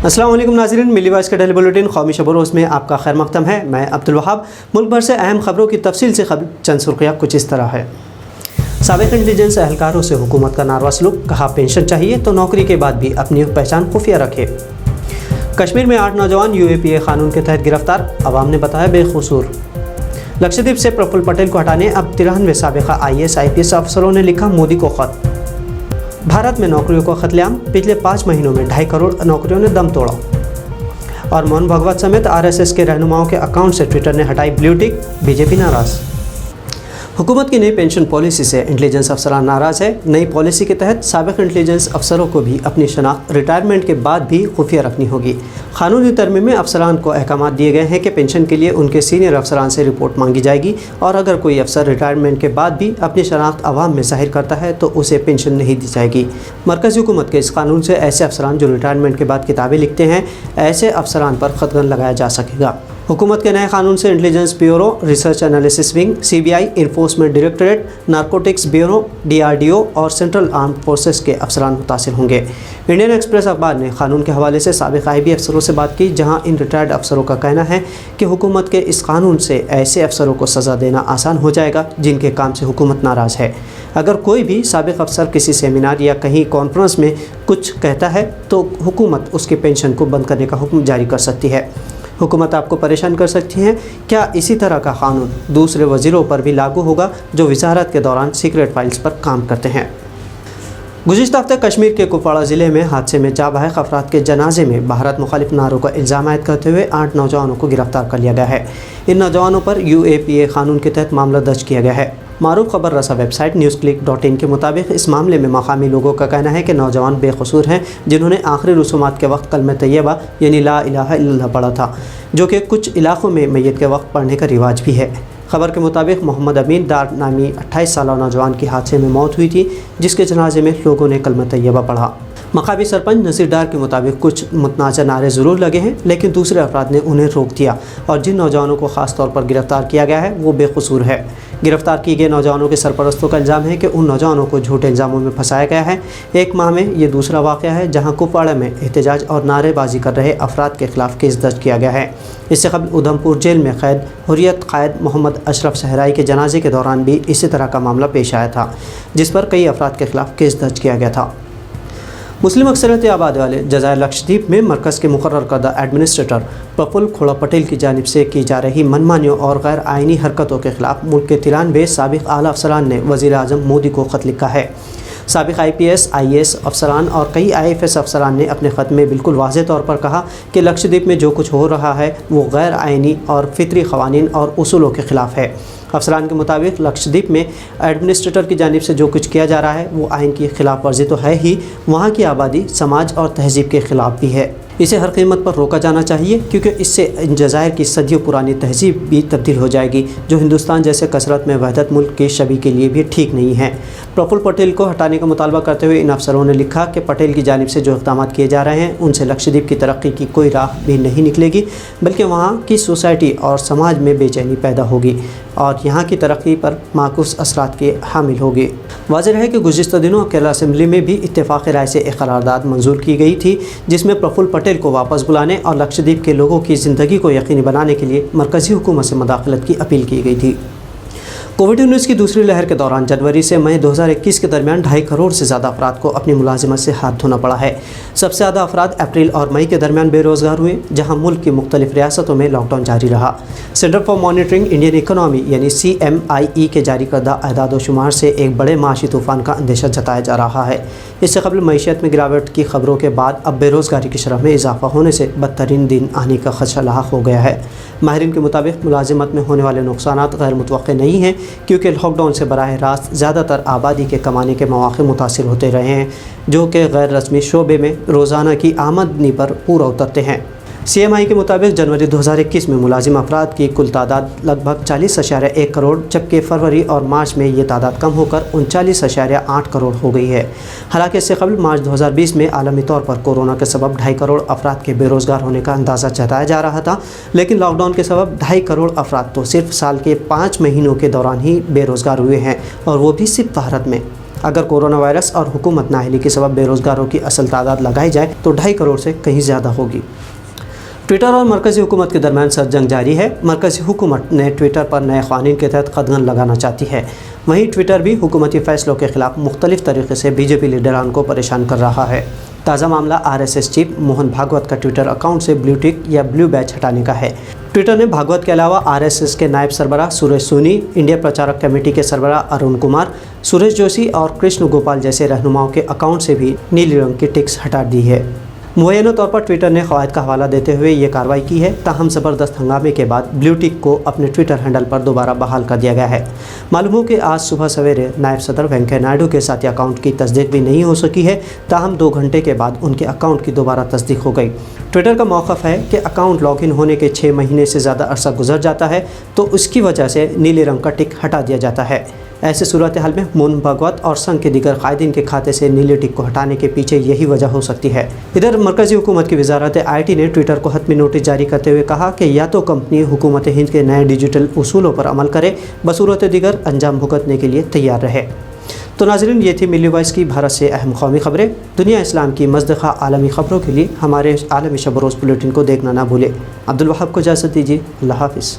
अस्सलाम वालेकुम नाज़रीन, मिली वॉइस का डेली बुलेटिन कौमी शब-ओ-रोज़ में आपका खैर मक़दम है। मैं अब्दुल वहाब। मुल्क भर से अहम खबरों की तफसील से चंद सुर्खियाँ कुछ इस तरह है। साबिक़ इंटेलिजेंस एहलकारों से हुकूमत का नारवा सलूक, कहा पेंशन चाहिए तो नौकरी के बाद भी अपनी पहचान खुफिया रखे। कश्मीर में 8 नौजवान UAPA कानून के तहत गिरफ्तार, अवाम ने बताया बेकसूर। लक्षद्वीप से प्रफुल्ल पटेल को हटाने अब 93 साबिक़ा IAS IPS अफसरों ने लिखा मोदी को ख़त। भारत में नौकरियों को खतलेआम, पिछले 5 महीनों में 2.5 करोड़ नौकरियों ने दम तोड़ा। और मोहन भागवत समेत RSS के रहनुमाओं के अकाउंट से ट्विटर ने हटाई ब्लू टिक, BJP नाराज़। हुकूमत की नई पेंशन पॉलिसी से इंटेलिजेंस अफसरान नाराज़ है। नई पॉलिसी के तहत साबिक़ इंटेलिजेंस अफसरों को भी अपनी शनाख्त रिटायरमेंट के बाद भी खुफिया रखनी होगी। क़ानूनी तरमीम में अफसरान को अहकाम दिए गए हैं कि पेंशन के लिए उनके सीनियर अफसरान से रिपोर्ट मांगी जाएगी और अगर कोई अफसर रिटायरमेंट के बाद भी अपनी शनाख्त अवाम में ज़ाहिर करता है तो उसे पेंशन नहीं दी जाएगी। मरकज़ी हुकूमत के इस कानून से ऐसे अफसरान जो रिटायरमेंट के बाद किताबें लिखते हैं, ऐसे अफसरान पर ख़तगन लगाया जा सकेगा। हुकूमत के नए कानून से intelligence bureau, research analysis wing, CBI, enforcement directorate, narcotics bureau, DRDO और सेंट्रल आर्म्ड फोर्सेस के अफसरान मुतासिर होंगे। इंडियन एक्सप्रेस अखबार ने कानून के हवाले से साबिक़ IB अफसरों से बात की, जहां इन रिटायर्ड अफसरों का कहना है कि हुकूमत के इस कानून से ऐसे अफसरों को सज़ा देना आसान हो जाएगा जिनके काम से हुकूमत नाराज़ है। अगर कोई भी साबिक़ अफसर किसी सेमिनार या कहीं कॉन्फ्रेंस में कुछ कहता है तो हुकूमत उसकी पेंशन को बंद करने का हुक्म जारी कर सकती है। हुकूमत आपको परेशान कर सकती है। क्या इसी तरह का कानून दूसरे वज़ीरों पर भी लागू होगा जो वज़ारत के दौरान सीक्रेट फाइल्स पर काम करते हैं? गुज़िश्ता हफ़्ते कश्मीर के कुपवाड़ा ज़िले में हादसे में जा बहक अफराद के जनाजे में भारत मुखालिफ नारों का इल्ज़ाम आयद करते हुए 8 नौजवानों को गिरफ्तार कर लिया गया है। इन नौजवानों पर UAPA कानून के तहत मामला दर्ज किया गया है। मारूफ खबर रसा वेबसाइट newsclick.in के मुताबिक इस मामले में मकामी लोगों का कहना है कि नौजवान बेकसूर हैं, जिन्होंने आखिरी रसूमात के वक्त कलमा तैयबा यानी ला इलाहा इल्लल्लाह पढ़ा था, जो कि कुछ इलाक़ों में मैयत के वक्त पढ़ने का रिवाज भी है। खबर के मुताबिक मोहम्मद अमीन डार नामी 28 साल नौजवान की हादसे में मौत हुई थी, जिसके जनाजे में लोगों ने कलमा तैयबा पढ़ा। मकामी सरपंच नसीर डार के मुताबिक कुछ मुतनाज़ा नारे ज़रूर लगे हैं, लेकिन दूसरे अफराद ने उन्हें रोक दिया और जिन नौजवानों को ख़ास तौर पर गिरफ़्तार किया गया है वो बेकसूर है। गिरफ़्तार किए गए नौजवानों के सरपरस्तों का इल्ज़ाम है कि उन नौजवानों को झूठे इल्ज़ामों में फंसाया गया है। एक माह में ये दूसरा वाक़या है जहां कुपवाड़ा में एहतजाज और नारेबाजी कर रहे अफराद के ख़िलाफ़ केस दर्ज किया गया है। इससे कबल उधमपुर जेल में कैद हुर्रियत क़ायद मोहम्मद अशरफ सहराई के जनाजे के दौरान भी इसी तरह का मामला पेश आया था, जिस पर कई अफराद के ख़िलाफ़ केस दर्ज किया गया था। मुस्लिम अक्सरियत आबादी वाले जज़ायर लक्षद्वीप में मरकज़ के मुकर्रर करदा एडमिनिस्ट्रेटर प्रफुल्ल पटेल की जानिब से की जा रही मनमानियों और गैर आइनी हरकतों के ख़िलाफ़ मुल्क के 93 साबिक़ आला अफसरान ने वज़ीर आज़म मोदी को ख़त लिखा है। साबिक़ IPS IAS अफसरान और कई IFS अफसरान ने अपने ख़त में बिल्कुल वाज़ेह तौर पर कहा कि लक्षद्वीप में जो कुछ हो रहा है वो गैर आइनी और फितरी क़वानीन और उसूलों के ख़िलाफ़ है। अफसरान के मुताबिक लक्षद्वीप में एडमिनिस्ट्रेटर की जानिब से जो कुछ किया जा रहा है वो आइन की खिलाफ वर्जी तो है ही, वहाँ की आबादी, समाज और तहज़ीब के ख़िलाफ़ भी है। इसे हर कीमत पर रोका जाना चाहिए, क्योंकि इससे इन जज़ायर की सदियों पुरानी तहज़ीब भी तब्दील हो जाएगी, जो हिंदुस्तान जैसे कसरत में वहदत मुल्क के शबी के लिए भी ठीक नहीं है। प्रफुल्ल पटेल को हटाने का मुतालबा करते हुए इन अफसरों ने लिखा कि पटेल की जानिब से जो इक़दाम किए जा रहे हैं उनसे लक्षद्वीप की तरक्की की कोई राह भी नहीं निकलेगी, बल्कि वहाँ की सोसाइटी और समाज में बेचैनी पैदा होगी और यहाँ की तरक्की पर माकूस असरात के हामिल होगी। वाज़ेह है कि गुज़िश्ता दिनों केरला असेंबली में भी इत्तेफ़ाक़ राय से एक करारदाद मंजूर की गई थी, जिसमें प्रफुल्ल पटेल को वापस बुलाने और लक्षद्वीप के लोगों की ज़िंदगी को यकीनी बनाने के लिए मरकज़ी हुकूमत से मदाखलत की अपील की गई थी। कोविड-19 की दूसरी लहर के दौरान जनवरी से मई 2021 के दरमियान 2.5 करोड़ से ज़्यादा अफराद को अपनी मुलाजिमत से हाथ धोना पड़ा है। सबसे ज़्यादा अफराद अप्रैल और मई के दरमियान बेरोज़गार हुए, जहां मुल्क की मुख्तलिफ रियासतों में लॉकडाउन जारी रहा। Centre for monitoring Indian economy यानी CMIE के जारी करदा अदाद व शुमार से एक बड़े माशी तूफ़ान का अंदेशा जताया जा रहा है। इससे कबल मईशत में गिरावट की खबरों के बाद अब बेरोज़गारी की शरह में इजाफा होने से बदतरीन दिन आने का खदशा लाहक हो गया है। माहिरीन के मुताबिक मुलाजिमत में होने वाले नुकसानात गैर मुतवक्के नहीं हैं, क्योंकि लॉकडाउन से बराह रास्त ज़्यादातर आबादी के कमाने के मौक़े मुतासिर होते रहे हैं, जो कि गैर रस्मी शोबे में रोज़ाना की आमदनी पर पूरा उतरते हैं। CMI के मुताबिक जनवरी 2021 में मुलाजिम अफराद की कुल तादाद लगभग 40.1 करोड़, जबकि फरवरी और मार्च में ये तादाद कम होकर 39.8 करोड़ हो गई है। हालांकि इससे कबल मार्च 2020 में आलमी तौर पर कोरोना के सबब 2.5 करोड़ अफराद के बेरोज़गार होने का अंदाज़ा जताया जा रहा था, लेकिन लॉकडाउन के सबब 2.5 करोड़ अफराद तो सिर्फ साल के 5 महीनों के दौरान ही बेरोज़गार हुए हैं, और वो भी सिर्फ भारत में। अगर कोरोना वायरस और हुकूमत नाअहली के सबब बेरोज़गारों की असल तादाद लगाई जाए तो 2.5 करोड़ से कहीं ज़्यादा होगी। ट्विटर और मरकज़ी हुकूमत के दरमियान सरजंग जारी है। मरकज़ी हुकूमत ने ट्विटर पर नए क़ानून के तहत कदगन लगाना चाहती है, वहीं ट्विटर भी हुकूमती फ़ैसलों के ख़िलाफ़ मुख्तलिफ़ तरीक़े से बीजेपी लीडरान को परेशान कर रहा है। ताज़ा मामला RSS चीफ मोहन भागवत का ट्विटर अकाउंट से ब्लू टिक या ब्लू बैच हटाने का है। ट्विटर ने भागवत के अलावा RSS के नायब सरबराह सुरेश सोनी, इंडिया प्रचारक कमेटी के सरबराह अरुण कुमार, सुरेश जोशी और कृष्ण गोपाल जैसे रहनुमाओं के अकाउंट से भी नीले रंग की टिक्स हटा दी है। मुअय्यना तौर पर ट्विटर ने क़वायद का हवाला देते हुए ये कार्रवाई की है, ताहम ज़बरदस्त हंगामे के बाद ब्लू टिक को अपने ट्विटर हैंडल पर दोबारा बहाल कर दिया गया है। मालूम हो कि आज सुबह सवेरे नायब सदर वेंकैया नायडू के साथ अकाउंट की तस्दीक भी नहीं हो सकी है, ताहम 2 घंटे के बाद उनके अकाउंट की दोबारा तस्दीक हो गई। ट्विटर का मौक़िफ़ है कि अकाउंट लॉगिन होने के 6 महीने से ज़्यादा अरसा गुजर जाता है तो उसकी वजह से नीले रंग का टिक हटा दिया जाता है। ऐसे सूरत हाल में मोहन भागवत और संघ के दीगर कायदीन के खाते से नीले टिक को हटाने के पीछे यही वजह हो सकती है। इधर मरकज़ी हुकूमत की वजारत IT ने ट्विटर को हतमी नोटिस जारी करते हुए कहा कि या तो कंपनी हुकूमत हिंद के नए डिजिटल उसूलों पर अमल करे, बसूरत दीगर अंजाम भुगतने के लिए तैयार रहे। तो नाज़रीन, ये थी मिल्ली वॉइस की भारत से अहम कौमी खबरें। दुनिया इस्लाम की मज़दख़ा आलमी ख़बरों के लिए हमारे आलमी शब रोज़ बुलेटिन को देखना ना भूलें। अब्दुल वहाब को इजाज़त दीजिए। अल्लाह हाफ़िज़।